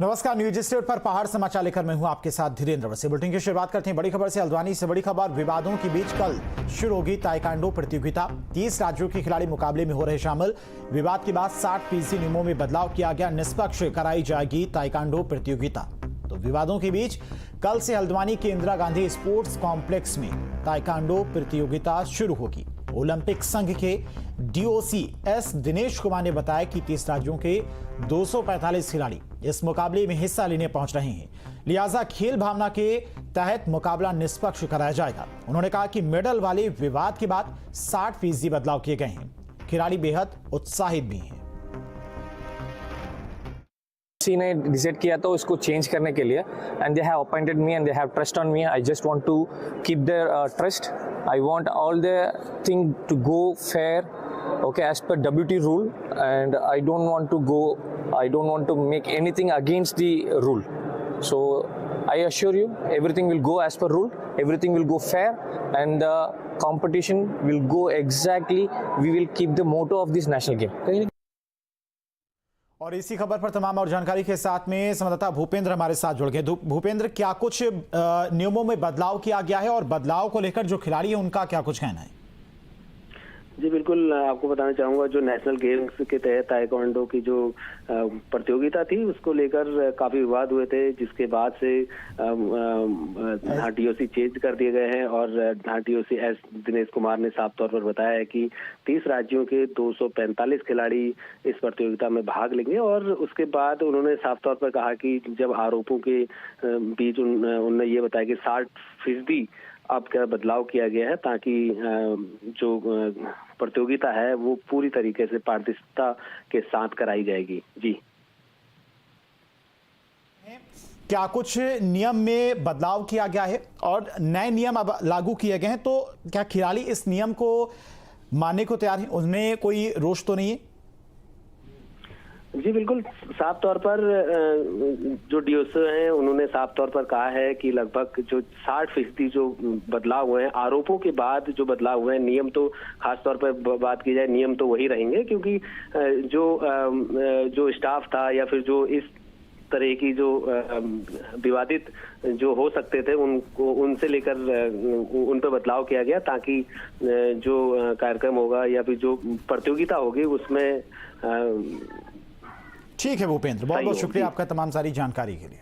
नमस्कार, news state पर पहाड़ समाचार लेकर मैं हूं आपके साथ धीरेन्द्र वसी। बुलेटिन की शुरुआत करते हैं बड़ी खबर से। हल्द्वानी से बड़ी खबर, विवादों के बीच कल शुरू होगी ताइक्वांडो प्रतियोगिता। 30 राज्यों के खिलाड़ी मुकाबले में हो रहे शामिल। विवाद के बाद 60% नियमों में बदलाव किया गया। निष्पक्ष कराई जाएगी ताइक्वांडो प्रतियोगिता। तो विवादों के बीच कल से हल्द्वानी के इंदिरा गांधी स्पोर्ट्स कॉम्प्लेक्स में ताइक्वांडो प्रतियोगिता शुरू होगी। ओलंपिक संघ के डीओसी एस दिनेश कुमार ने बताया कि 30 राज्यों के 245 खिलाड़ी इस मुकाबले में हिस्सा लेने पहुंच रहे हैं, लिहाजा खेल भावना के तहत मुकाबला निष्पक्ष कराया जाएगा। उन्होंने कहा कि मेडल वाले विवाद के बाद 60% बदलाव किए गए हैं। खिलाड़ी बेहद उत्साहित भी हैं। सी ने डिसाइड किया तो इसको चेंज करने के लिए, and they have appointed me and they have trust on me. I just want to keep their trust. I want all the thing to go fair, okay, as per WT rule, and I don't want to make anything against the rule. So I assure you, everything will go as per rule, everything will go fair, and the competition will go exactly. We will keep the motto of this national game. और इसी खबर पर तमाम और जानकारी के साथ में संवाददाता भूपेंद्र हमारे साथ जुड़ गए। भूपेंद्र, क्या कुछ नियमों में बदलाव किया गया है और बदलाव को लेकर जो खिलाड़ी है उनका क्या कुछ कहना है? जी बिल्कुल, आपको बताना चाहूँगा, जो नेशनल गेम्स के तहत ताइक्वांडो की जो प्रतियोगिता थी उसको लेकर काफ़ी विवाद हुए थे, जिसके बाद से डीओसी चेंज कर दिए गए हैं। और डीओसी एस दिनेश कुमार ने साफ तौर पर बताया है कि 30 राज्यों के 245 खिलाड़ी इस प्रतियोगिता में भाग लेंगे। और उसके बाद उन्होंने साफ तौर पर कहा कि जब आरोपों के बीच उन्होंने ये बताया कि 60% अब क्या बदलाव किया गया है, ताकि जो प्रतियोगिता है वो पूरी तरीके से पारदर्शिता के साथ कराई जाएगी। जी, क्या कुछ नियम में बदलाव किया गया है और नए नियम अब लागू किए गए हैं, तो क्या खिलाड़ी इस नियम को मानने को तैयार हैं? उनमें कोई रोष तो नहीं है? जी बिल्कुल, साफ तौर पर जो डीओसी हैं उन्होंने साफ तौर पर कहा है कि लगभग जो 60% जो बदलाव हुए हैं, आरोपों के बाद जो बदलाव हुए हैं, नियम तो खास तौर पर बात की जाए, नियम तो वही रहेंगे, क्योंकि जो स्टाफ था या फिर जो इस तरह की जो विवादित जो हो सकते थे उनको उनसे लेकर उन पर बदलाव किया गया, ताकि जो कार्यक्रम होगा या फिर जो प्रतियोगिता होगी उसमें ठीक है भूपेंद्र, बहुत बहुत शुक्रिया आपका तमाम सारी जानकारी के लिए।